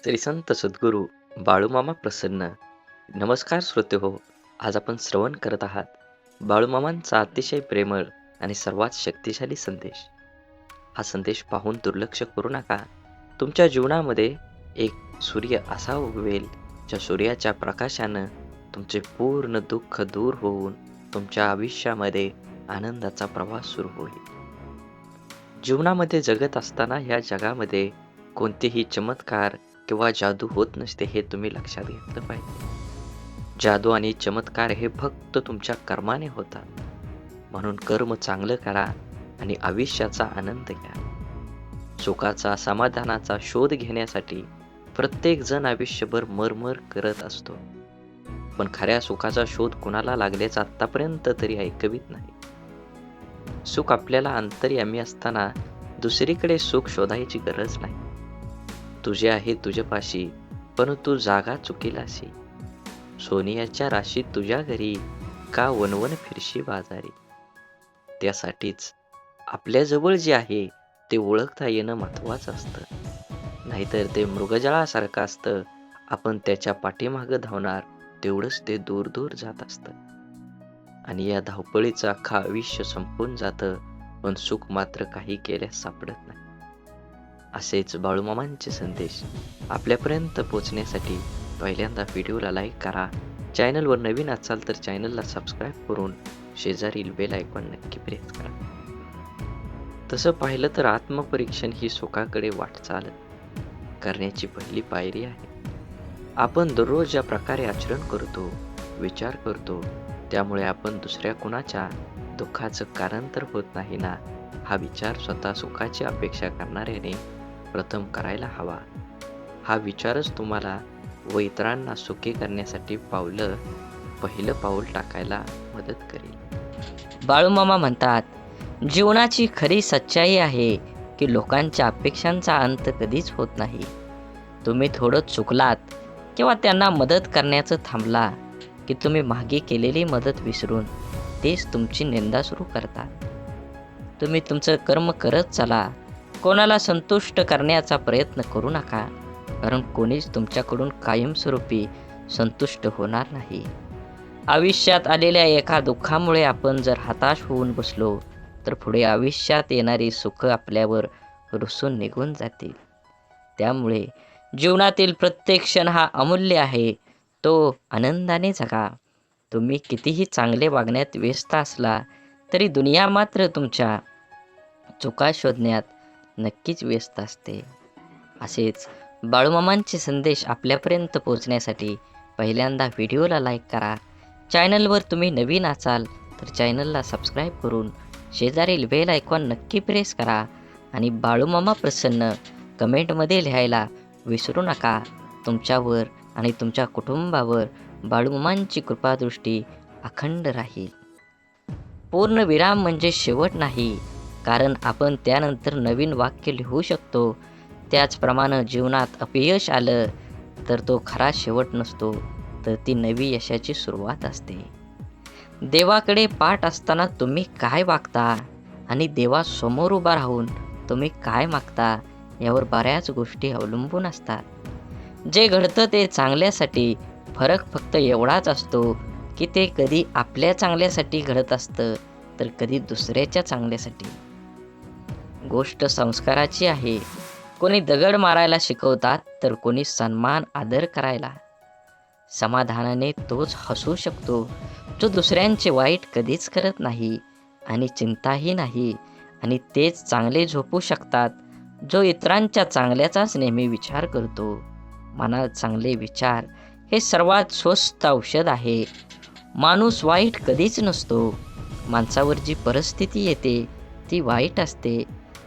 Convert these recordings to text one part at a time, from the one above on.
श्री संत सद्गुरू बाळूमामा प्रसन्न. नमस्कार श्रोते हो. आज आपण श्रवण करत आहात बाळूमामांचा अतिशय प्रेमळ आणि सर्वात शक्तिशाली संदेश. हा संदेश पाहून दुर्लक्ष करू नका. तुमच्या जीवनामध्ये एक सूर्य असा उगवेल ज्या सूर्याच्या प्रकाशानं तुमचे पूर्ण दुःख दूर होऊन तुमच्या आयुष्यामध्ये आनंदाचा प्रवास सुरू होईल. जीवनामध्ये जगत असताना ह्या जगामध्ये कोणतेही चमत्कार किंवा जादू होत नसते हे तुम्ही लक्षात घेतलं पाहिजे. जादू आणि चमत्कार हे फक्त तुमच्या कर्माने होतात. म्हणून कर्म चांगलं करा आणि आयुष्याचा आनंद घ्या. सुखाचा समाधानाचा शोध घेण्यासाठी प्रत्येक जण आयुष्यभर मरमर करत असतो. पण खऱ्या सुखाचा शोध कुणाला लागल्याचं आतापर्यंत तरी ऐकवीत नाही. सुख आपल्याला अंतर्यामी असताना दुसरीकडे सुख शोधायची गरज नाही. तुझे आहे तुझ्यापाशी पण तू जागा चुकीलाशी. सोनियाच्या राशीत तुझ्या घरी का वनवन फिरशी बाजारी. त्यासाठीच आपल्याजवळ जे आहे ते ओळखता येणं महत्वाचं असतं. नाहीतर ते मृगजळासारखं असतं. आपण त्याच्या पाठीमागं धावणार तेवढंच ते दूर दूर जात असतं. आणि या धावपळीचं अख्खं आयुष्य संपून जातं, पण सुख मात्र काही केल्यास सापडत नाही. असेच बाळूमामांचे संदेश आपल्यापर्यंत पोहोचण्यासाठी पहिल्यांदा व्हिडिओला लाईक करा. चॅनलवर नवीन असाल तर चॅनलला सबस्क्राईब करून शेजारील बेल आयकॉन नक्की प्रेस करा. तसं पाहिलं तर आत्मपरीक्षण ही सुखाकडे वाटचाल करण्याची पहिली पायरी आहे. आपण दररोज ज्या प्रकारे आचरण करतो, विचार करतो, त्यामुळे आपण दुसऱ्या कुणाच्या दुःखाचं कारण तर होत नाही ना, हा विचार स्वतः सुखाची अपेक्षा करणाऱ्याने प्रथम करायला हवा. हा विचारच तुम्हाला व इतरांना सुखी करण्यासाठी पहिलं पाऊल टाकायला मदत करेल. बाळूमामा म्हणतात, जीवनाची खरी सच्चाई आहे की लोकांच्या अपेक्षांचा अंत कधीच होत नाही. तुम्ही थोडं चुकलात किंवा त्यांना मदत करण्याचं थांबला की तुम्ही मागे केलेली मदत विसरून तेच तुमची निंदा सुरू करतात. तुम्ही तुमचं कर्म करत चला. कोणाला संतुष्ट करण्याचा प्रयत्न करू नका, कारण कोणीच तुमच्याकडून कायमस्वरूपी संतुष्ट होणार नाही. आयुष्यात आलेल्या एका दुःखामुळे आपण जर हताश होऊन बसलो तर पुढे आयुष्यात येणारी सुख आपल्यावर रुसून निघून जातील. त्यामुळे जीवनातील प्रत्येक क्षण हा अमूल्य आहे, तो आनंदाने जगा. तुम्ही कितीही चांगले वागण्यात व्यस्त असला तरी दुनिया मात्र तुमच्या चुका शोधण्यात नक्कीच व्यस्त असते. असेच बाळूमामांचे संदेश आपल्यापर्यंत पोहोचण्यासाठी पहिल्यांदा व्हिडिओला लाईक करा. चॅनलवर तुम्ही नवीन असाल तर चॅनलला सबस्क्राईब करून शेजारील बेल आयकॉन नक्की प्रेस करा आणि बाळूमामा प्रसन्न कमेंटमध्ये लिहायला विसरू नका. तुमच्यावर आणि तुमच्या कुटुंबावर बाळूमामांची कृपादृष्टी अखंड राहील. पूर्णविराम म्हणजे शेवट नाही, कारण आपण त्यानंतर नवीन वाक्य लिहू शकतो. त्याचप्रमाणे जीवनात अपयश आलं तर तो खरा शेवट नसतो, तर ती नवी यशाची सुरुवात असते. देवाकडे पाठ असताना तुम्ही काय वागता आणि देवासमोर उभा राहून तुम्ही काय मागता यावर बऱ्याच गोष्टी अवलंबून असतात. जे घडतं ते चांगल्यासाठी. फरक फक्त एवढाच असतो की ते कधी आपल्या चांगल्यासाठी घडत असतं तर कधी दुसऱ्याच्या चांगल्यासाठी. गोष्ट संस्काराची आहे. कोणी दगड मारायला शिकवतात तर कोणी सन्मान आदर करायला. समाधानाने तोच हसू शकतो जो दुसऱ्यांचे वाईट कधीच करत नाही आणि चिंताही नाही, आणि तेच चांगले झोपू शकतात जो इतरांच्या चांगल्याचाच नेहमी विचार करतो. मनात चांगले विचार हे सर्वात स्वस्त औषध आहे. माणूस वाईट कधीच नसतो. माणसावर जी परिस्थिती येते ती वाईट असते.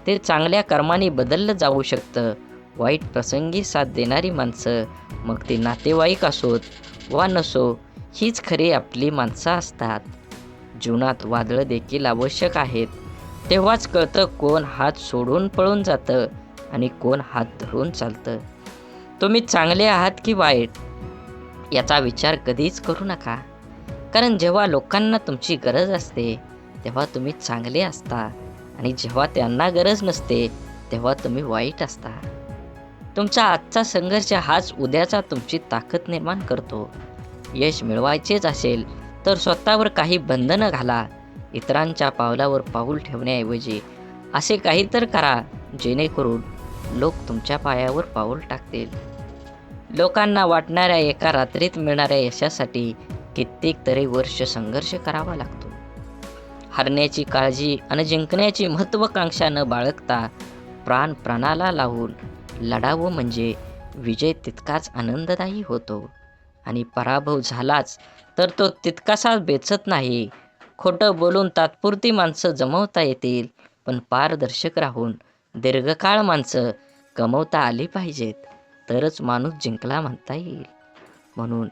ते चांगल्या कर्माने बदललं जाऊ शकतं. वाईट प्रसंगी साथ देणारी माणसं, मग ते नातेवाईक असोत वा नसो, हीच खरी आपली माणसं असतात. जीवनात वादळं देखील आवश्यक आहेत. तेव्हाच कळतं कोण हात सोडून पळून जातं आणि कोण हात धरून चालतं. तुम्ही चांगले आहात की वाईट याचा विचार कधीच करू नका, कारण जेव्हा लोकांना तुमची गरज असते तेव्हा तुम्ही चांगले असता, आणि जेव्हा त्यांना गरज नसते तेव्हा तुम्ही वाईट असता. तुमचा आजचा संघर्ष हाच उद्याचा तुमची ताकद निर्माण करतो. यश मिळवायचेच असेल तर स्वतःवर काही बंधनं घाला. इतरांच्या पावलावर पाऊल ठेवण्याऐवजी असे काही तर करा जेणेकरून लोक तुमच्या पायावर पाऊल टाकतील. लोकांना वाटणाऱ्या एका रात्रीत मिळणाऱ्या यशासाठी कित्येक तरी वर्ष संघर्ष करावा लागतो. हरण्याची काळजी आणि जिंकण्याची महत्त्वाकांक्षा न बाळगता प्राणाला लावून लढावं म्हणजे विजय तितकाच आनंददायी होतो. आणि पराभव झालाच तर तो तितकासा बेचत नाही. खोटं बोलून तात्पुरती माणसं जमवता येतील, पण पारदर्शक राहून दीर्घकाळ माणसं कमवता आली पाहिजेत, तरच माणूस जिंकला म्हणता येईल. म्हणून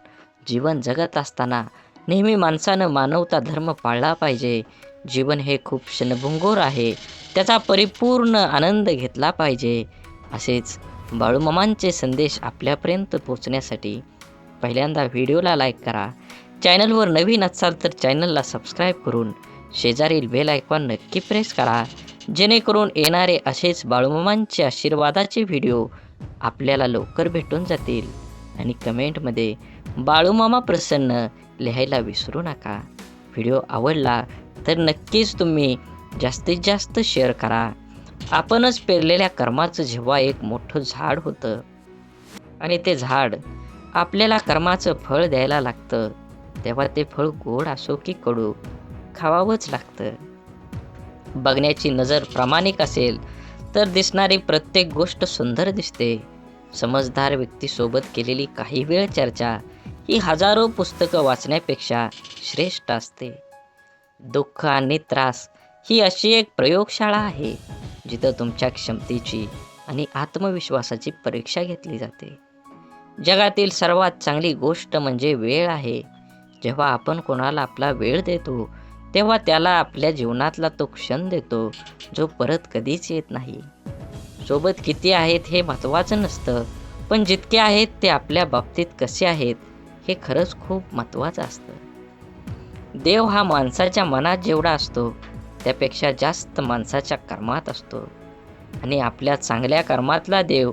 जीवन जगत असताना नेहमी माणसानं मानवता धर्म पाळला पाहिजे. जीवन हे खूप क्षणभंगूर आहे, त्याचा परिपूर्ण आनंद घेतला पाहिजे. असेच बाळूमामांचे संदेश आपल्यापर्यंत पोहोचण्यासाठी पहिल्यांदा व्हिडिओला लाईक करा. चॅनलवर नवीन असाल तर चॅनलला सबस्क्राईब करून शेजारील बेल आयकॉन नक्की प्रेस करा, जेणेकरून येणारे असेच बाळूमामांचे आशीर्वादाचे व्हिडिओ आपल्याला लवकर भेटून जातील. आणि कमेंटमध्ये बाळूमामा प्रसन्न लिहायला विसरू नका. व्हिडिओ आवडला तर नक्कीच तुम्ही जास्तीत जास्त शेअर करा. आपणच पेरलेल्या कर्माचं जेव्हा एक मोठं झाड होतं आणि ते झाड आपल्याला कर्माचं फळ द्यायला लागतं, तेव्हा ते फळ गोड असो की कडू खावावंच लागतं. बघण्याची नजर प्रामाणिक असेल तर दिसणारी प्रत्येक गोष्ट सुंदर दिसते. समजदार व्यक्तीसोबत केलेली काही वेळ चर्चा ही हजारो पुस्तकं वाचण्यापेक्षा श्रेष्ठ असते. दुःख आणि त्रास ही अशी एक प्रयोगशाळा आहे जिथं तुमच्या क्षमतेची आणि आत्मविश्वासाची परीक्षा घेतली जाते. जगातील सर्वात चांगली गोष्ट म्हणजे वेळ आहे. जेव्हा आपण कोणाला आपला वेळ देतो तेव्हा त्याला आपल्या जीवनातला तो क्षण देतो जो परत कधीच येत नाही. सोबत किती आहेत हे महत्त्वाचं नसतं, पण जितके आहेत ते आपल्या बाबतीत कसे आहेत हे खरंच खूप महत्त्वाचं असतं. देव हा माणसाच्या मनात जेवढा असतो त्यापेक्षा जास्त माणसाच्या कर्मात असतो. आणि आपल्या चांगल्या कर्मातला देव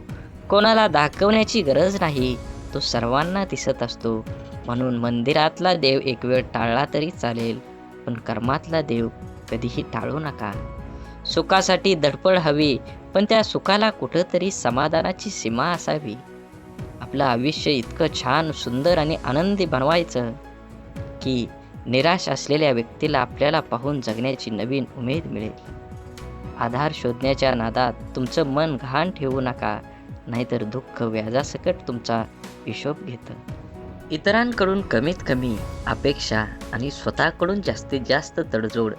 कोणाला दाखवण्याची गरज नाही, तो सर्वांना दिसत असतो. म्हणून मंदिरातला देव एक वेळ टाळला तरी चालेल, पण कर्मातला देव कधीही टाळू नका. सुखासाठी धडपड हवी, पण त्या सुखाला कुठंतरी समाधानाची सीमा असावी. आपलं आयुष्य इतकं छान, सुंदर आणि आनंदी बनवायचं की निराश असलेल्या व्यक्तीला आपल्याला पाहून जगण्याची नवीन उमेद मिळेल. आधार शोधण्याच्या नादात तुमचं मन घाण ठेवू नका, नाहीतर दुःख व्याजासकट तुमचा हिशोब घेतं. इतरांकडून कमीत कमी अपेक्षा आणि स्वतःकडून जास्तीत जास्त तडजोड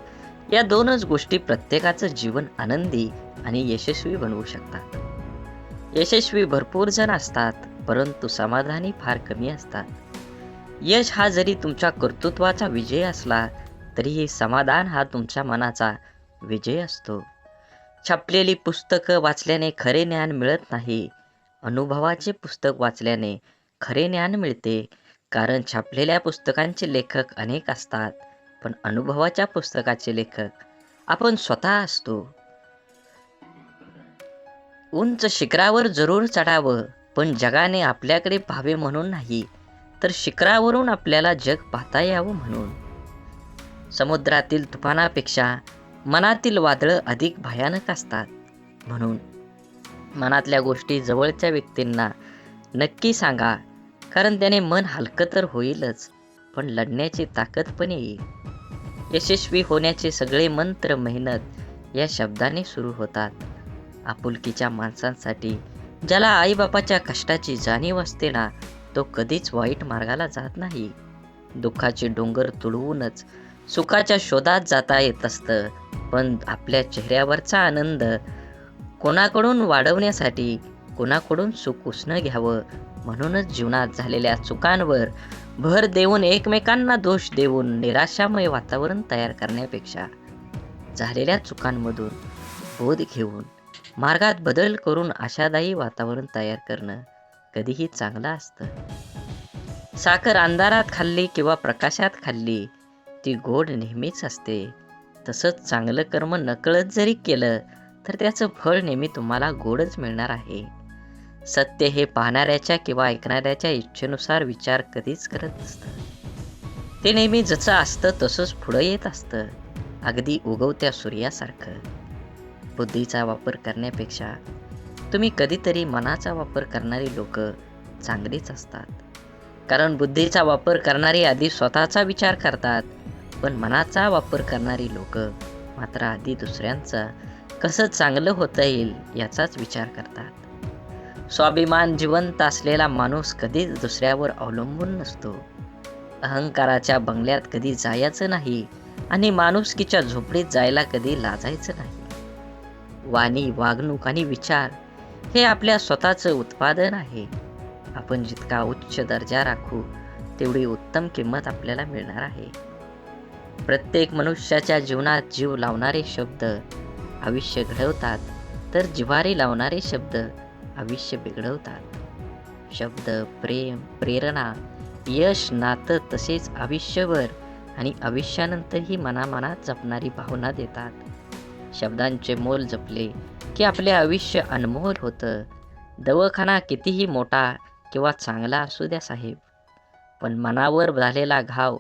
या दोनच गोष्टी प्रत्येकाचं जीवन आनंदी आणि यशस्वी बनवू शकतात. यशस्वी भरपूर जण असतात, परंतु समाधानी फार कमी असतात. यश हा जरी तुमच्या कर्तृत्वाचा विजय असला तरीही समाधान हा तुमच्या मनाचा विजय असतो. छापलेली पुस्तकं वाचल्याने खरे ज्ञान मिळत नाही, अनुभवाचे पुस्तक वाचल्याने खरे ज्ञान मिळते. कारण छापलेल्या पुस्तकांचे लेखक अनेक असतात, पण अनुभवाच्या पुस्तकाचे लेखक आपण स्वतः असतो. उंच शिखरावर जरूर चढावं, पण जगाने आपल्याकडे पाहावे म्हणून नाही, तर शिखरावरून आपल्याला जग पाहता यावं म्हणून. समुद्रातील तुफानापेक्षा मनातील वादळं अधिक भयानक असतात. म्हणून मनातल्या गोष्टी जवळच्या व्यक्तींना नक्की सांगा, कारण त्याने मन हलकं तर होईलच, पण लढण्याची ताकद पण येईल. यशस्वी होण्याचे सगळे मंत्र मेहनत या शब्दाने सुरू होतात. आपुलकीच्या माणसांसाठी ज्याला आईबापाच्या कष्टाची जाणीव असते ना, तो कधीच वाईट मार्गाला जात नाही. दुःखाचे डोंगर तुडवूनच सुखाच्या शोधात जाता येत असतं, पण आपल्या चेहऱ्यावरचा आनंद कोणाकडून वाढवण्यासाठी कोणाकडून सुख उसणं घ्यावं. म्हणूनच जीवनात झालेल्या चुकांवर भर देऊन एकमेकांना दोष देऊन निराशामय वातावरण तयार करण्यापेक्षा झालेल्या चुकांमधून बोध घेऊन मार्गात बदल करून आशादायी वातावरण तयार करणं कधीही चांगलं असतं. साखर अंधारात खाल्ली किंवा प्रकाशात खाल्ली ती गोड नेहमीच असते. तसंच चांगलं कर्म नकळत जरी केलं तर त्याचं फळ नेहमी तुम्हाला गोडच मिळणार आहे. सत्य हे पाहणाऱ्याच्या किंवा ऐकणाऱ्याच्या इच्छेनुसार विचार कधीच करत नसतं. ते नेहमी जसं असतं तसंच पुढं येत असतं, अगदी उगवत्या सूर्यासारखं. बुद्धीचा वापर करण्यापेक्षा तुम्ही कधीतरी मनाचा वापर करणारी लोक चांगलीच असतात. कारण बुद्धीचा वापर करणारी आधी स्वतःचा विचार करतात, पण मनाचा वापर करणारी लोक मात्र आधी दुसऱ्यांचा कसं चांगलं होता येईल याचाच विचार करतात. स्वाभिमान जिवंत असलेला माणूस कधीच दुसऱ्यावर अवलंबून नसतो. अहंकाराच्या बंगल्यात कधी जायचं नाही आणि माणुसकीच्या झोपडीत जायला कधी लाजायचं नाही. वाणी, वागणूक आणि विचार हे आपल्या स्वतःचं उत्पादन आहे. आपण जितका उच्च दर्जा राखू तेवढी उत्तम किंमत आपल्याला मिळणार आहे. प्रत्येक मनुष्याच्या जीवनात जीव लावणारे शब्द आयुष्य घडवतात, तर जिव्हारी लावणारे शब्द आयुष्य बिघडवतात. शब्द, प्रेम, प्रेरणा, यश, नातं तसेच आयुष्यभर आणि आयुष्यानंतरही मनामनात जपणारी भावना देतात. शब्दांचे मोल जपले की आपले आयुष्य अनमोल होतं. दवाखाना कितीही मोठा किंवा चांगला असू द्या साहेब, पण मनावर झालेला घाव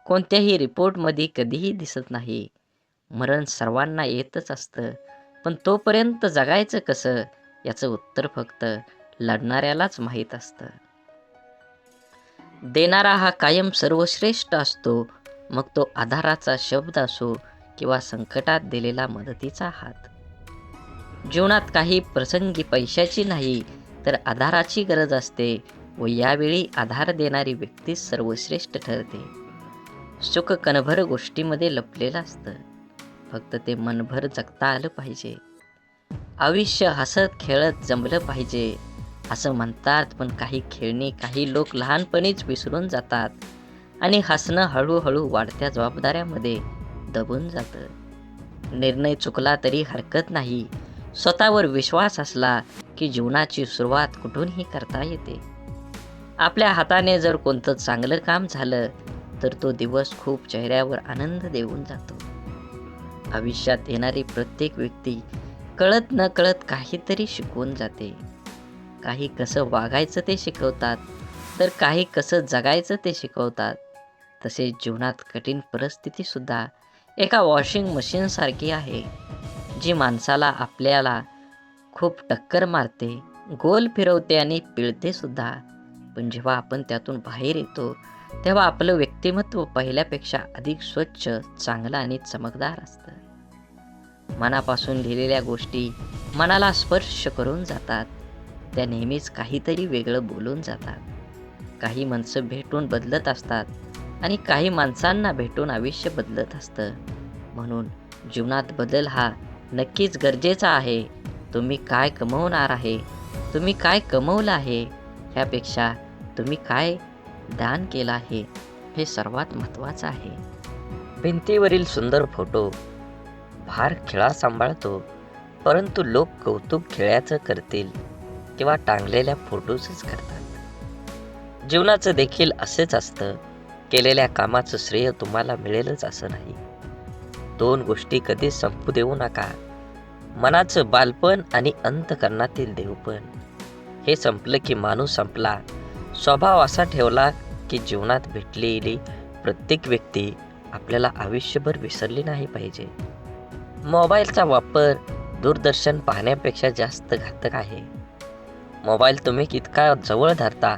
कोणत्याही रिपोर्टमध्ये कधीही दिसत नाही. मरण सर्वांना येतच असतं, पण तोपर्यंत जगायचं कसं याचं उत्तर फक्त लढणाऱ्यालाच माहीत असतं. देणारा हा कायम सर्वश्रेष्ठ असतो, मग तो आधाराचा शब्द असो किंवा संकटात दिलेला मदतीचा हात. जीवनात काही प्रसंगी पैशाची नाही तर आधाराची गरज असते व यावेळी आधार देणारी व्यक्ती सर्वश्रेष्ठ ठरते. सुख कणभर गोष्टीमध्ये लपलेलं असतं, फक्त ते मनभर जगता आलं पाहिजे. आयुष्य हसत खेळत जमलं पाहिजे असं म्हणतात, पण काही खेळणी काही लोक लहानपणीच विसरून जातात आणि हसणं हळूहळू वाढत्या जबाबदाऱ्यामध्ये दबून जातं. निर्णय चुकला तरी हरकत नाही, स्वतःवर विश्वास असला की जीवनाची सुरुवात कुठूनही करता येते. आपल्या हाताने जर कोणतं चांगलं काम झालं तर तो दिवस खूप चेहऱ्यावर आनंद देऊन जातो. आयुष्यात येणारी प्रत्येक व्यक्ती कळत न कळत काहीतरी शिकवून जाते. काही कसं वागायचं ते शिकवतात, तर काही कसं जगायचं ते शिकवतात. तसेच जीवनात कठीण परिस्थिती सुद्धा एका वॉशिंग मशीनसारखी आहे, जी माणसाला आपल्याला खूप टक्कर मारते, गोल फिरवते आणि पिळते सुद्धा. पण जेव्हा आपण त्यातून बाहेर येतो तेव्हा आपलं व्यक्तिमत्व पहिल्यापेक्षा अधिक स्वच्छ, चांगलं आणि चमकदार असतं. मनापासून लिहिलेल्या गोष्टी मनाला स्पर्श करून जातात. त्या नेहमीच काहीतरी वेगळं बोलून जातात. काही माणसं भेटून बदलत असतात आणि काही माणसांना भेटून आयुष्य बदलत असतं. म्हणून जीवनात बदल हा नक्कीच गरजेचा आहे. तुम्ही काय कमवणार आहे, तुम्ही काय कमवलं आहे, ह्यापेक्षा तुम्ही काय दान केलं आहे हे सर्वात महत्त्वाचं आहे. भिंतीवरील सुंदर फोटो फार खिळा सांभाळतो, परंतु लोक कौतुक खिळ्याचं करतील किंवा टांगलेल्या फोटोचंच करतात. जीवनाचं देखील असेच असतं. केलेल्या कामाचं श्रेय तुम्हाला मिळेलच असं नाही. दोन गोष्टी कधी संपू देऊ नका. मनाचं बालपण आणि अंतःकरणातील देवपण. हे संपलं की माणूस संपला. स्वभाव असा ठेवला की जीवनात भेटलेली प्रत्येक व्यक्ती आपल्याला आयुष्यभर विसरली नाही पाहिजे. मोबाईलचा वापर दूरदर्शन पाहण्यापेक्षा जास्त घातक आहे. मोबाईल तुम्ही कितका जवळ धरता,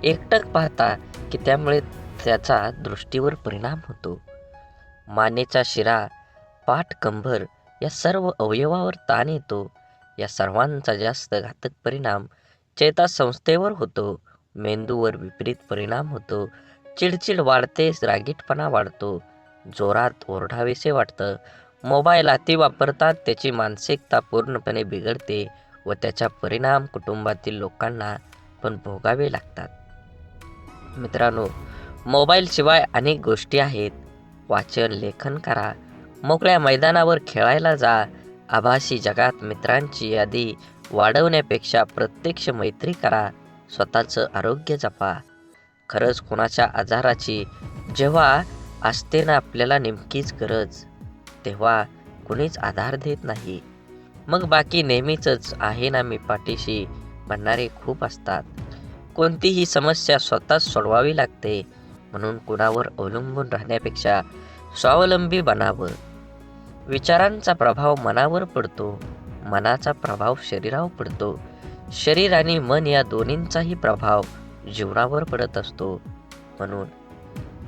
एकटक पाहता की त्यामुळे त्याचा दृष्टीवर परिणाम होतो. मानेचा शिरा, पाठ, कंबर या सर्व अवयवावर ताण येतो. या सर्वांचा जास्त घातक परिणाम चेतासंस्थेवर होतो. मेंदूवर विपरीत परिणाम होतो. चिडचिड वाढते, रागीटपणा वाढतो, जोरात ओरडावेसे वाटतं. मोबाईल अति वापरतात त्याची मानसिकता पूर्णपणे बिघडते व त्याचा परिणाम कुटुंबातील लोकांना पण भोगावे लागतात. मित्रांनो, मोबाईलशिवाय अनेक गोष्टी आहेत. वाचन, लेखन करा, मोकळ्या मैदानावर खेळायला जा. आभासी जगात मित्रांची यादी वाढवण्यापेक्षा प्रत्यक्ष मैत्री करा. स्वतःचं आरोग्य जपा. खरंच कोणाच्या आजाराची जेव्हा असते ना आपल्याला नेमकीच गरज, तेव्हा कुणीच आधार देत नाही. मग बाकी नेहमीच आहे ना मी पाठीशी, म्हणणारे खूप असतात. कोणतीही समस्या स्वतःच सोडवावी लागते, म्हणून कुणावर अवलंबून राहण्यापेक्षा स्वावलंबी बनावं. विचारांचा प्रभाव मनावर पडतो, मनाचा प्रभाव शरीरावर पडतो, शरीर आणि मन या दोन्हींचाही प्रभाव जीवनावर पडत असतो. म्हणून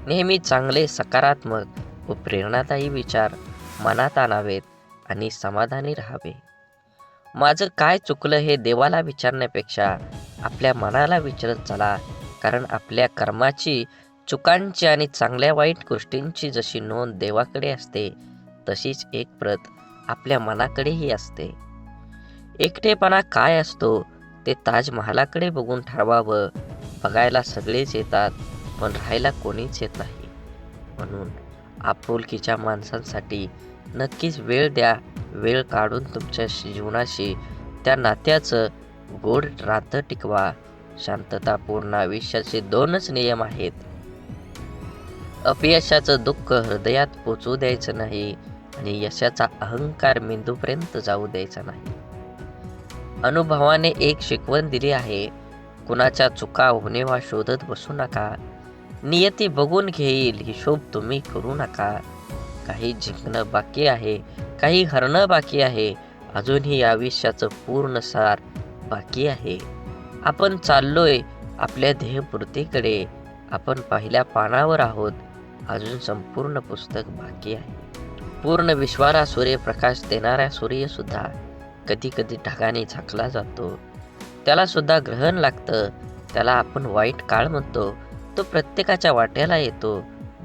नेहमी चांगले, सकारात्मक व प्रेरणादायी विचार मनात आणावेत आणि समाधानी राहावे. माझं काय चुकलं हे देवाला विचारण्यापेक्षा आपल्या मनाला विचारत चला, कारण आपल्या कर्माची, चुकांची आणि चांगल्या वाईट गोष्टींची जशी नोंद देवाकडे असते, तशीच एक प्रत आपल्या मनाकडेही असते. एकटेपणा काय असतो ते ताजमहालाकडे बघून ठरवावं. बघायला सगळेच येतात, पण राहायला कोणीच येत नाही. म्हणून आपुलकीच्या माणसांसाठी नक्कीच वेळ द्या. वेळ काढून तुमच्या जीवनाशी, त्या नात्याचं गोड नातं टिकवा. शांततापूर्ण आयुष्याचे 2च नियम आहेत. अपयशाचं दुःख हृदयात पोचू द्यायचं नाही आणि यशाचा अहंकार मेंदूपर्यंत जाऊ द्यायचा नाही. अनुभवाने एक शिकवण दिली आहे, कुणाच्या चुका होणेवा शोधत बसू नका. नियती बघून घेईल, हिशोब तुम्ही करू नका. काही जिंकणं बाकी आहे, काही हरणं बाकी आहे, अजूनही आयुष्याचं पूर्ण सार बाकी आहे. आपण चाललोय आपल्या ध्येयपूर्तीकडे. आपण पहिल्या पानावर आहोत, अजून संपूर्ण पुस्तक बाकी आहे. पूर्ण विश्वाला सूर्यप्रकाश देणारा सूर्य सुद्धा कधी कधी ढगाने झाकला जातो. त्याला सुद्धा ग्रहण लागतं. त्याला आपण वाईट काळ म्हणतो. तो प्रत्येकाच्या वाट्याला येतो.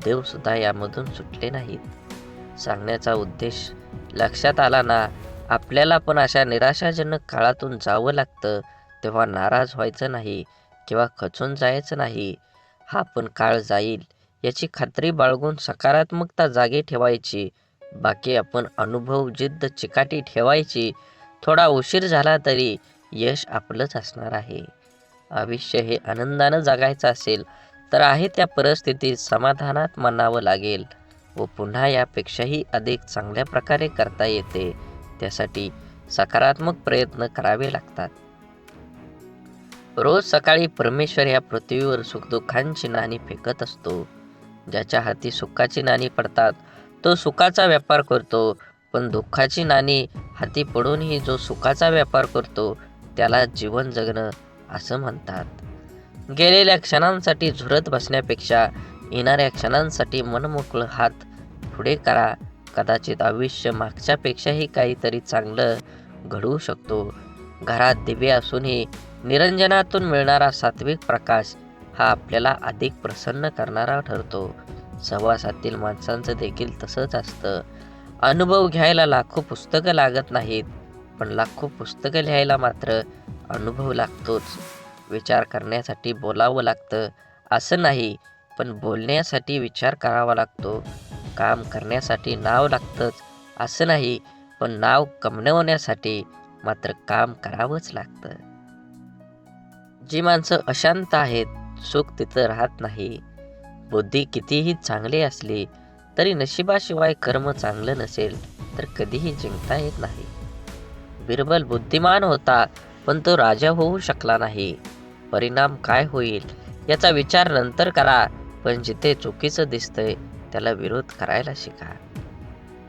देव सुद्धा यामधून सुटले नाहीत. सांगण्याचा उद्देश लक्षात आला ना? आपल्याला पण अशा निराशाजनक काळातून जावं लागतं, तेव्हा नाराज व्हायचं नाही किंवा खचून जायचं नाही. हा पण काळ जाईल याची खात्री बाळगून सकारात्मकता जागी ठेवायची. बाकी आपण अनुभव, जिद्द, चिकाटी ठेवायची. थोडा उशीर झाला तरी यश आपलंच असणार आहे. आयुष्य हे आनंदानं जगायचं असेल तर आहे त्या परिस्थितीत समाधानात मानावं लागेल व पुन्हा यापेक्षाही अधिक चांगल्या प्रकारे करता येते. त्यासाठी सकारात्मक प्रयत्न करावे लागतात. रोज सकाळी परमेश्वर या पृथ्वीवर सुखदुःखांची नाणी फेकत असतो. ज्याच्या हाती सुखाची नाणी पडतात तो सुखाचा व्यापार करतो, पण दुःखाची नाणी हाती पडूनही जो सुखाचा व्यापार करतो त्याला जीवन जगणं असं म्हणतात. गेलेल्या क्षणांसाठी झुरत बसण्यापेक्षा येणाऱ्या क्षणांसाठी मनमोकळं हात पुढे करा. कदाचित आयुष्य मागच्यापेक्षाही काहीतरी चांगलं घडवू शकतो. घरात दिवे असूनही निरंजनातून मिळणारा सात्विक प्रकाश हा आपल्याला अधिक प्रसन्न करणारा ठरतो. सहवासातील माणसांचं देखील तसंच असतं. अनुभव घ्यायला लाखो पुस्तकं लागत नाहीत, पण लाखो पुस्तकं लिहायला मात्र अनुभव लागतोच. विचार करण्यासाठी बोलावं लागतं असं नाही, पण बोलण्यासाठी विचार करावा लागतो. काम करण्यासाठी नाव लागतंच असं नाही, पण नाव कमवण्यासाठी मात्र काम करावंच लागतं. जी माणसं अशांत आहेत, सुख तिथं राहत नाही. बुद्धी कितीही चांगली असली तरी नशिबाशिवाय कर्म चांगलं नसेल तर कधीही जिंकता येत नाही. बिरबल बुद्धिमान होता, पण तो राजा होऊ शकला नाही. परिणाम काय होईल याचा विचार नंतर करा, पण जिथे चुकीचं दिसतंय त्याला विरोध करायला शिका.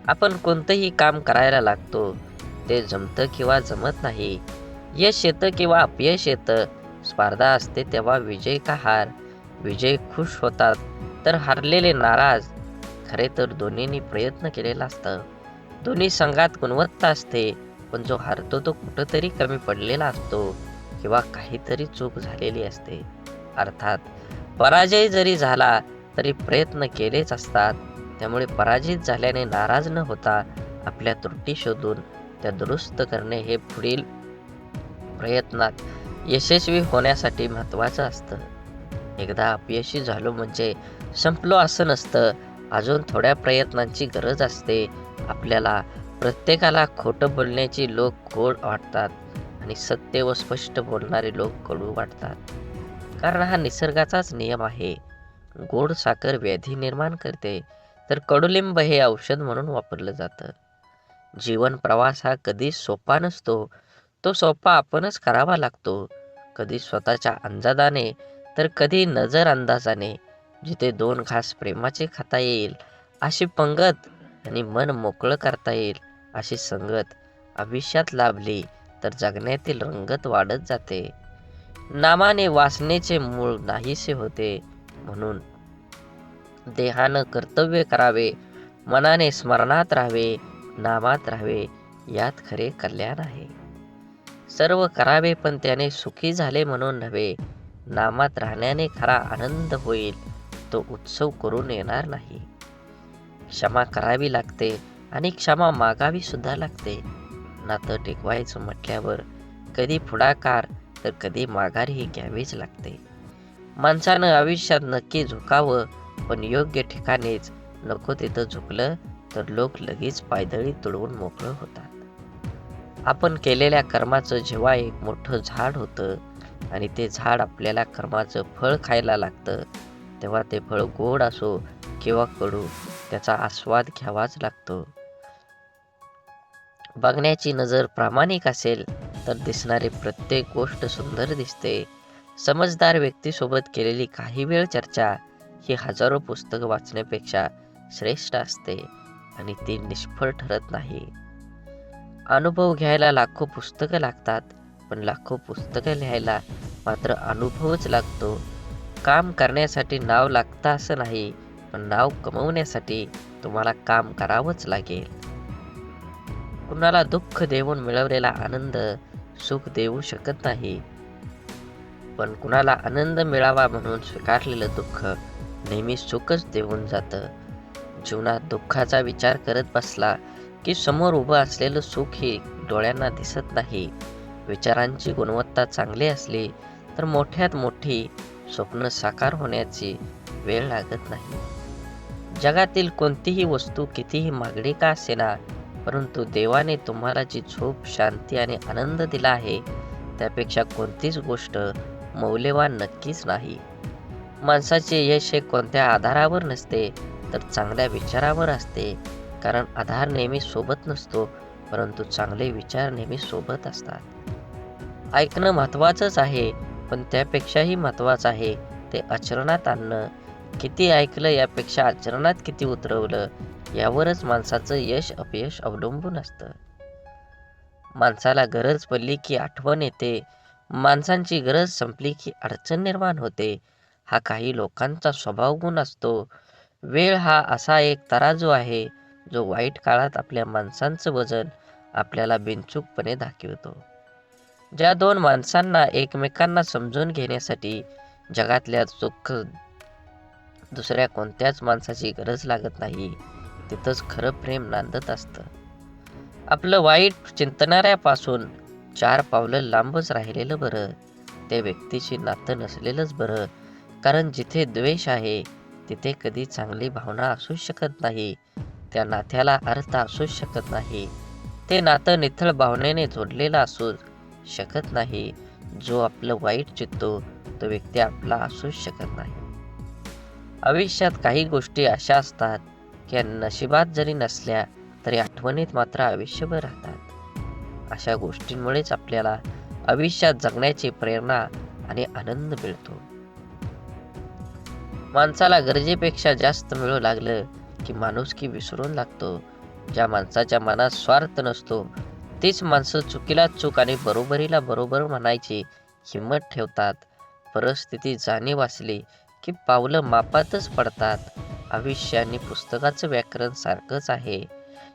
आपण कोणतंही काम करायला लागतो, ते जमतं किंवा जमत नाही. यश येतं किंवा अपयश येतं. स्पर्धा असते तेव्हा विजय का हार. विजय खुश होतात तर हारलेले नाराज. खरे तर दोन्हींनी प्रयत्न केलेला असतं. दोन्ही संघात गुणवत्ता असते, पण जो हारतो तो कुठंतरी कमी पडलेला असतो किंवा काहीतरी चूक झालेली असते. अर्थात पराजय जरी झाला तरी प्रयत्न केलेच असतात. त्यामुळे पराजित झाल्याने नाराज न होता आपल्या त्रुटी शोधून त्या दुरुस्त करणे हे पुढील प्रयत्नात यशस्वी होण्यासाठी महत्त्वाचं असतं. एकदा अपयशी झालो म्हणजे संपलो असं नसतं. अजून थोड्या प्रयत्नांची गरज असते. आपल्याला प्रत्येकाला खोटं बोलण्याची लोक गोड वाटतात आणि सत्य व स्पष्ट बोलणारे लोक कडू वाटतात. कारण हा निसर्गाचाच नियम आहे. गोड साखर व्याधी निर्माण करते, तर कडुलिंब हे औषध म्हणून वापरलं जातं. जीवन प्रवास हा कधीच सोपा नसतो. तो सोपा आपणच करावा लागतो. कधी स्वतःच्या अंदाजाने तर कधी नजर अंदाजाने. जिथे 2 घास प्रेमाचे खाता येईल अशी पंगत आणि मन मोकळं करता येईल अशी संगत आयुष्यात लाभली तर जगण्यातील रंगत वाढत जाते. नामाने वासनेचे मूळ नाहीसे होते. म्हणून देहानं कर्तव्य करावे, मनाने स्मरणात राहावे, नामात राहावे, यात खरे कल्याण आहे. सर्व करावे पण त्याने सुखी झाले म्हणून नव्हे. नामात राहण्याने खरा आनंद होईल, तो उत्सव करून येणार नाही. क्षमा करावी लागते आणि क्षमा मागावी सुद्धा लागते. नातं टिकवायचं म्हटल्यावर कधी पुढाकार तर कधी माघारही घ्यावीच लागते. माणसानं आयुष्यात नक्की झुकावं, पण योग्य ठिकाणीच. नको तिथं झुकलं तर लोक लगेच पायदळी तुडवून मोकळं होतात. आपण केलेल्या कर्माचं जेव्हा एक मोठं झाड होतं आणि ते झाड आपल्याला कर्माचं फळ खायला लागतं, तेव्हा ते फळ गोड असो किंवा कडू, त्याचा आस्वाद घ्यावाच लागतो. बघण्याची नजर प्रामाणिक असेल तर दिसणारी प्रत्येक गोष्ट सुंदर दिसते. समजदार व्यक्तीसोबत केलेली काही वेळ चर्चा ही हजारो पुस्तकं वाचण्यापेक्षा श्रेष्ठ असते आणि ती निष्फळ ठरत नाही. अनुभव घ्यायला लाखो पुस्तकं लागतात, पण लाखो पुस्तकं लिहायला मात्र अनुभवच लागतो. काम करण्यासाठी नाव लागतं असं नाही, पण नाव कमवण्यासाठी तुम्हाला काम करावंच लागेल. कुणाला दुःख देऊन मिळवलेला आनंद सुख देऊ शकत नाही, पण कुणाला आनंद मिळावा म्हणून स्वीकारलेलं दुःख नेहमी सुखच देऊन जातं. जीवनात दुःखाचा विचार करत बसला की समोर उभं असलेलं सुख ही डोळ्यांना दिसत नाही. विचारांची गुणवत्ता चांगली असली तर मोठ्यात मोठी स्वप्न साकार होण्याची वेळ लागत नाही. जगातील कोणतीही वस्तू कितीही महागडी का असेना, परंतु देवाने तुम्हाला जी झोप, शांती आणि आनंद दिला आहे, त्यापेक्षा कोणतीच गोष्ट मौल्यवान नक्कीच नाही. माणसाचे यश हे कोणत्या आधारावर नसते, तर चांगल्या विचारावर असते. कारण आधार नेहमी सोबत नसतो, परंतु चांगले विचार नेहमी सोबत असतात. ऐकणं महत्त्वाचंच आहे, पण त्यापेक्षाही महत्त्वाचं आहे ते आचरणात आणणं. किती ऐकलं यापेक्षा आचरणात किती उतरवलं यावरच माणसाचं यश अपयश अवलंबून असतं. माणसाला गरज पडली की आठवण येते, माणसांची गरज संपली की अडचण निर्माण होते. हा काही लोकांचा स्वभाव गुण असतो. वेळ हा असा एक तराजू आहे जो वाईट काळात आपल्या माणसांचं वजन आपल्याला बिनचूकपणे दाखवतो. ज्या 2 माणसांना एकमेकांना समजून घेण्यासाठी जगातल्या दुःख दुसऱ्या कोणत्याच माणसाची गरज लागत नाही, तिथंच खरं प्रेम नांदत असतं. आपलं वाईट चिंतणाऱ्यापासून 4 पावलं लांबच राहिलेलं बरं. त्या व्यक्तीशी नातं नसलेलंच बरं. कारण जिथे द्वेष आहे तिथे कधी चांगली भावना असू शकत नाही. त्या नात्याला अर्थ असू शकत नाही. ते नातं निथळ भावनेने जोडलेलं असू शकत नाही. जो आपलं वाईट चित्तो तो व्यक्ती आपला असूच शकत नाही. आयुष्यात काही गोष्टी अशा असतात की नशिबात जरी नसल्या तरी आठवणीत मात्र आयुष्यभर राहतात. अशा गोष्टींमुळेच आपल्याला आयुष्यात जगण्याची प्रेरणा आणि आनंद मिळतो. माणसाला गरजेपेक्षा जास्त मिळू लागलं की माणुसकी विसरून लागतो. ज्या माणसाच्या मनात स्वार्थ नसतो तीच माणसं चुकीला चूक आणि बरोबरीला बरोबर म्हणायची हिंमत ठेवतात. परिस्थिती जाणीव असली की पावलं मापातच पडतात. आयुष्य आणि पुस्तकाचं व्याकरण सारखंच आहे.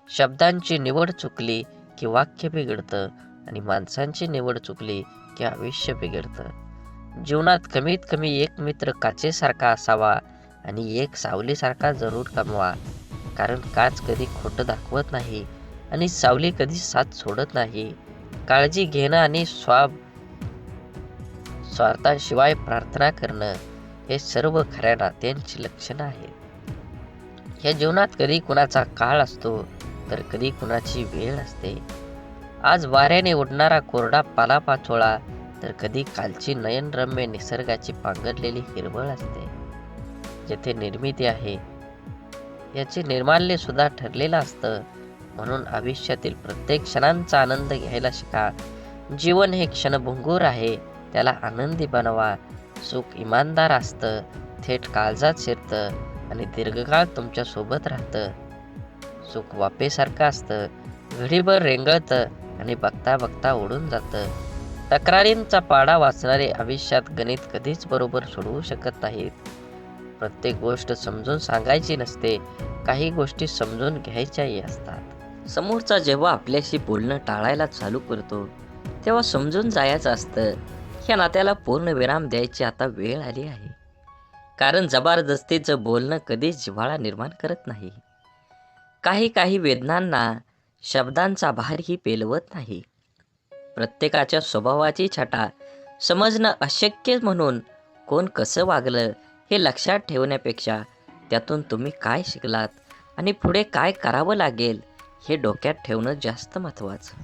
शब्दांची निवड चुकली की वाक्य बिघडतं आणि माणसांची निवड चुकली की आयुष्य बिघडतं. जीवनात कमीत कमी एक मित्र काचेसारखा असावा आणि एक सावलीसारखा जरूर कमवा. कारण काच कधी खोटं दाखवत नाही आणि सावली कधी साथ सोडत नाही. काळजी घेणं आणि स्वार्थाशिवाय प्रार्थना करणं हे सर्व खऱ्या नात्यांची लक्षणं आहेत. या जीवनात कधी कुणाचा काळ असतो तर कधी कुणाची वेळ असते. आज वाऱ्याने उडणारा कोरडा पालापाचोळा तर कधी कालची नयनरम्य निसर्गाची पांघरलेली हिरवळ असते. जेथे निर्मिती आहे याचे निर्माल्य सुद्धा ठरलेलं असतं. म्हणून आयुष्यातील प्रत्येक क्षणांचा आनंद घ्यायला शिका. जीवन हे क्षणभंगूर आहे, त्याला आनंदी बनवा. सुख इमानदार असतं, थेट काळजात शिरतं आणि दीर्घकाळ तुमच्या सोबत राहतं. सुख वाफेसारखं असतं, घडीभर रेंगळतं आणि बघता बघता उडून जातं. तक्रारींचा पाढा वाचणारे आयुष्यात गणित कधीच बरोबर सोडवू शकत नाहीत. प्रत्येक गोष्ट समजून सांगायची नसते, काही गोष्टी समजून घ्यायच्याही असतात. समोरचा जेव्हा आपल्याशी बोलणं टाळायला चालू करतो, तेव्हा समजून जायचं असतं, ह्या नात्याला पूर्ण विराम द्यायची आता वेळ आली आहे. कारण जबरदस्तीचं बोलणं कधीच जिव्हाळा निर्माण करत नाही. काही काही वेदनांना शब्दांचा भारही पेलवत नाही. प्रत्येकाच्या स्वभावाची छटा समजणं अशक्य म्हणून कोण कसं वागलं हे लक्षात ठेवण्यापेक्षा त्यातून तुम्ही काय शिकलात आणि पुढे काय करावं लागेल हे डोक्यात ठेवणं जास्त महत्त्वाचं.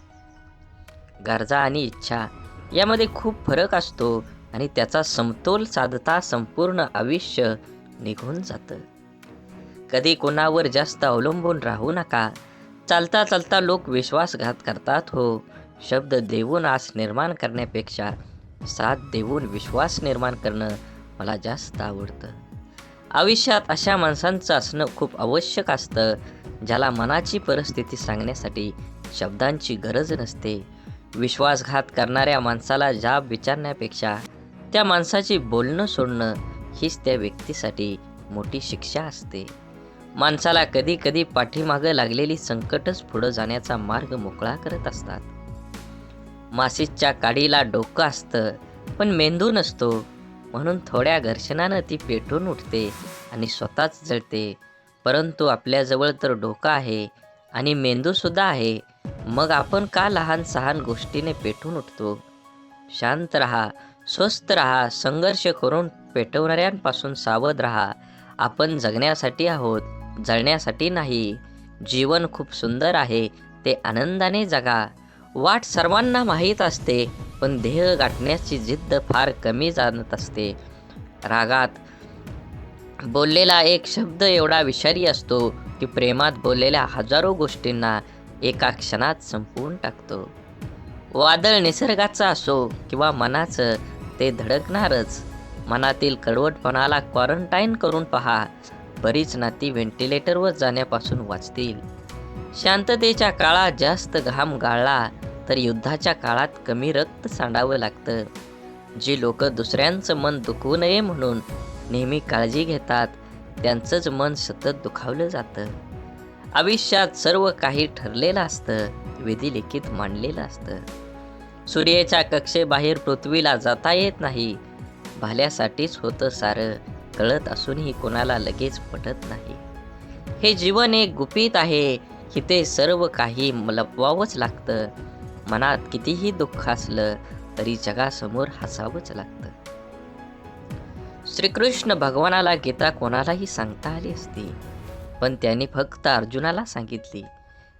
गरजा आणि इच्छा यामध्ये खूप फरक असतो आणि त्याचा समतोल साधता संपूर्ण आयुष्य निघून जातं. कधी कोणावर जास्त अवलंबून राहू नका. चालता चालता लोक विश्वासघात करतात हो. शब्द देऊन आस निर्माण करण्यापेक्षा साथ देऊन विश्वास निर्माण करणं मला जास्त आवडतं. आयुष्यात अशा माणसांचं असणं खूप आवश्यक असतं, ज्याला मनाची परिस्थिती सांगण्यासाठी शब्दांची गरज नसते. विश्वासघात करणाऱ्या माणसाला जाब विचारण्यापेक्षा त्या माणसाची बोलणं सोडणं हीच त्या व्यक्तीसाठी मोठी शिक्षा असते. माणसाला कधी कधी पाठीमागं लागलेली संकटच पुढं जाण्याचा मार्ग मोकळा करत असतात. माशीच्या काडीला डोकं असतं पण मेंदू नसतो, म्हणून थोड्या घर्षणानं ती पेटून उठते आणि स्वतःच जळते. परंतु आपल्याजवळ तर डोकं आहे आणि मेंदूसुद्धा आहे, मग आपण का लहान सहान गोष्टीने पेटून उठतो? शांत राहा, स्वस्थ राहा, संघर्ष करून पेटवणाऱ्यांपासून सावध राहा. आपण जगण्यासाठी आहोत, जळण्यासाठी नाही. जीवन खूप सुंदर आहे, ते आनंदाने जगा. वाट सर्वांना माहीत असते, पण ध्येय गाठण्याची जिद्द फार कमी जाणत असते. रागात बोललेला एक शब्द एवढा विषारी असतो की प्रेमात बोललेल्या हजारो गोष्टींना एका क्षणात संपवून टाकतो. वादळ निसर्गाचं असो किंवा मनाचं, ते धडकणारच. मनातील कडवटपणाला क्वारंटाईन करून पहा. बरीच नाती व्हेंटिलेटरवर जाण्यापासून वाचतील. शांततेच्या काळात जास्त घाम गाळला तर युद्धाच्या काळात कमी रक्त सांडावं लागतं. जी लोक दुसऱ्यांचं मन दुखवू नये म्हणून नेहमी काळजी घेतात, त्यांचंच मन सतत दुखावलं जातं. आयुष्यात सर्व काही ठरलेलं असतं, विधिलिखित मांडलेलं असतं. सूर्याच्या कक्षेबाहेर पृथ्वीला जाता येत नाही. भाल्यासाठीच होतं सारं, कळत असूनही कोणाला लगेच पटत नाही. हे जीवन एक गुपित आहे, की ते सर्व काही लपवावंच लागतं. मनात कितीही दुःख असलं तरी जगासमोर हसावंच लागतं. श्रीकृष्ण भगवानाला गीता कोणालाही सांगता आली असती, पण त्यांनी फक्त अर्जुनाला सांगितली.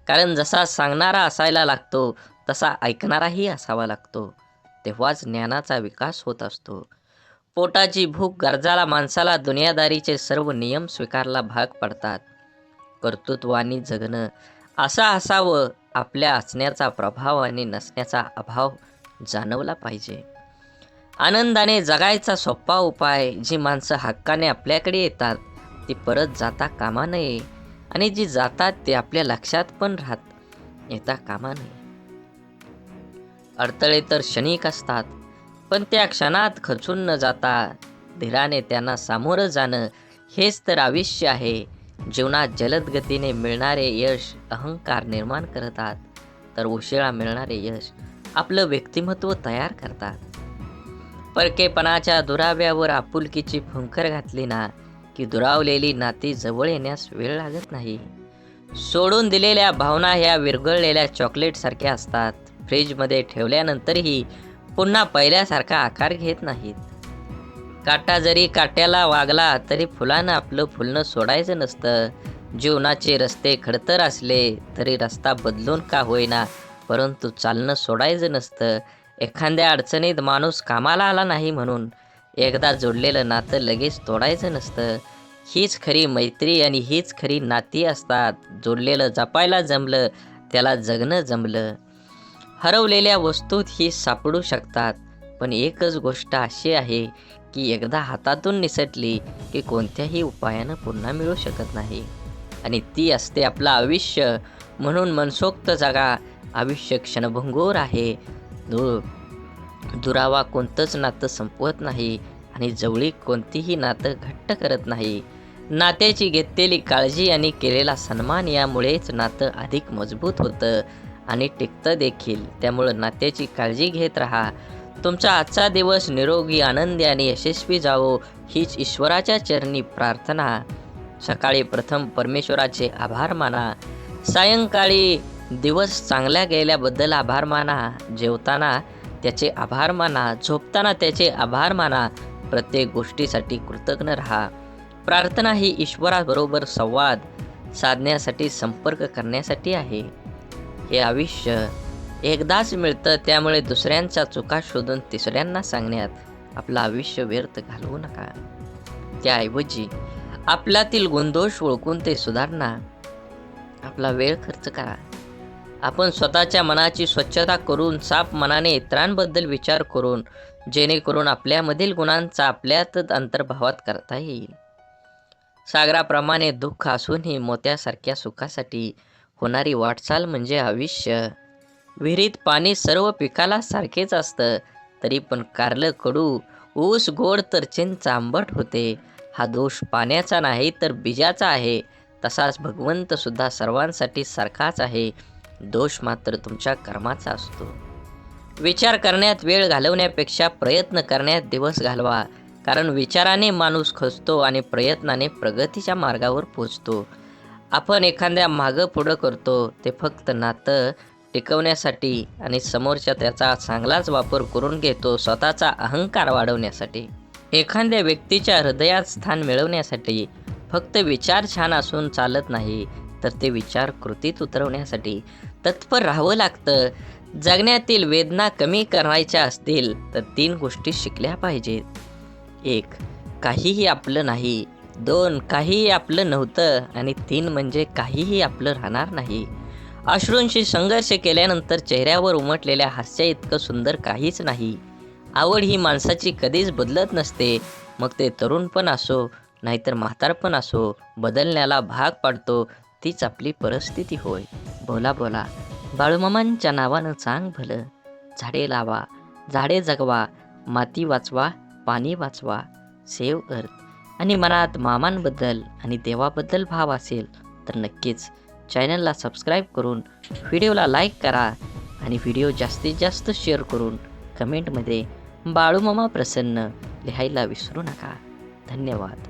कारण जसा सांगणारा असायला लागतो तसा ऐकणाराही असावा लागतो. तेव्हाच ज्ञानाचा विकास होत असतो. पोटाची भूक गरजाला माणसाला दुनियादारीचे सर्व नियम स्वीकारला भाग पडतात. कर्तृत्वानी जगणं असं असावं, आपल्या असण्याचा प्रभाव आणि नसण्याचा अभाव जाणवला पाहिजे. आनंदाने जगायचा सोपा उपाय, जी माणसं हक्काने आपल्याकडे येतात ती परत जाता कामा नये, आणि जी जातात ते आपल्या लक्षात पण येता कामा नये. अडथळे तर क्षणिक असतात, पण त्या क्षणात खचून न जाता धीराने त्यांना सामोरं जाणं हेच तर आयुष्य आहे. जीवनात जलद गतीने मिळणारे यश अहंकार निर्माण करतात, तर उशिरा मिळणारे यश आपलं व्यक्तिमत्व तयार करतात. परकेपणाच्या दुराव्यावर आपुलकीची फुंकर घातली ना, की दुरावलेली नाती जवळ येण्यास वेळ लागत नाही. सोडून दिलेल्या भावना ह्या विरघळलेल्या चॉकलेटसारख्या असतात. फ्रीजमध्ये ठेवल्यानंतरही पुन्हा पहिल्यासारखा आकार घेत नाहीत. काटा जरी काट्याला वागला तरी फुलानं आपलं फुलणं सोडायचं नसतं. जीवनाचे रस्ते खडतर असले तरी रस्ता बदलून का होईना, परंतु चालणं सोडायचं नसतं. एखाद्या अडचणीत माणूस कामाला आला नाही म्हणून एकदा जोडलेलं नातं लगेच तोडायचं नसतं. हीच खरी मैत्री आणि हीच खरी नाती असतात. जोडलेलं जपायला जमलं, त्याला जगणं जमलं. हरवलेल्या वस्तूत ही सापडू शकतात, पण एकच गोष्ट अशी आहे की एकदा हातातून निसटली की कोणत्याही उपायानं पुन्हा मिळू शकत नाही, आणि ती असते आपलं आयुष्य. म्हणून मनसोक्त जगा. आयुष्य क्षणभंगूर आहे. दुरावा कोणतंच नातं संपवत नाही आणि जवळीक कोणतीही नातं घट्ट करत नाही. नात्याची घेतलेली काळजी आणि केलेला सन्मान यामुळेच नातं अधिक मजबूत होतं आणि टिकतं देखील. त्यामुळं नात्याची काळजी घेत राहा. तुमचा आजचा दिवस निरोगी, आनंदी आणि यशस्वी जावो हीच ईश्वराच्या चरणी प्रार्थना. सकाळी प्रथम परमेश्वराचे आभार माना. सायंकाळी दिवस चांगला गेल्याबद्दल आभार माना. जेवताना त्याचे आभार माना. झोपताना त्याचे आभार माना. प्रत्येक गोष्टीसाठी कृतज्ञ राहा. प्रार्थना ही ईश्वराबरोबर संवाद साधण्यासाठी, संपर्क करण्यासाठी आहे. हे आयुष्य एकदाच मिळतं, त्यामुळे दुसऱ्यांच्या चुका शोधून तिसऱ्यांना सांगण्यात आपलं आयुष्य व्यर्थ घालवू नका. त्याऐवजी आपल्यातील गुणदोष ओळखून ते सुधारणा आपला वेळ खर्च करा. आपण स्वतःच्या मनाची स्वच्छता करून, साफ मनाने इतरांबद्दल विचार करून, जेणेकरून आपल्यामधील गुणांचा आपल्यातच अंतर्भावात करता येईल. सागराप्रमाणे दुःख असूनही मोत्यासारख्या सुखासाठी होणारी वाटचाल म्हणजे आयुष्य. विहिरीत पाणी सर्व पिकाला सारखेच असतं, तरी पण कारलं कडू, ऊस गोड तर चिंच आंबट होते. हा दोष पाण्याचा नाही तर बीजाचा आहे. तसाच भगवंत सुद्धा सर्वांसाठी सारखाच आहे. दोष मात्र तुमच्या कर्माचा असतो. विचार करण्यात वेळ घालवण्यापेक्षा प्रयत्न करण्यात दिवस घालवा. कारण विचाराने माणूस खचतो आणि प्रयत्नाने प्रगतीच्या मार्गावर पोचतो. आपण एखाद्या मागं पुढं करतो ते फक्त नातं टिकवण्यासाठी आणि समोरच्या त्याचा चांगलाच वापर करून घेतो स्वतःचा अहंकार वाढवण्यासाठी. एखाद्या व्यक्तीच्या हृदयात स्थान मिळवण्यासाठी फक्त विचार छान असून चालत नाही, तर ते विचार कृतीत उतरवण्यासाठी तत्पर राहावं लागतं. जगण्यातील वेदना कमी करायच्या असतील तर 3 गोष्टी शिकल्या पाहिजेत. 1. काहीही आपलं नाही. 2. काहीही आपलं नव्हतं. आणि 3 म्हणजे काहीही आपलं राहणार नाही. अश्रूंशी संघर्ष केल्यानंतर चेहऱ्यावर उमटलेल्या हास्य इतकं सुंदर काहीच नाही. आवड ही माणसाची कधीच बदलत नसते. मग ते तरुणपण असो नाहीतर म्हातारपण असो, बदलण्याला भाग पाडतो तीच आपली परिस्थिती होय. बोला बोला बाळूमामांच्या नावानं चांग भलं. झाडे लावा, झाडे जगवा, माती वाचवा, पाणी वाचवा, सेव्ह अर्थ. आणि मनात मामांबद्दल आणि देवाबद्दल भाव असेल तर नक्कीच चॅनलला सबस्क्राईब करून व्हिडिओला लाईक करा आणि व्हिडिओ जास्तीत जास्त शेअर करून कमेंटमध्ये बाळूमामा प्रसन्न लिहायला विसरू नका. धन्यवाद.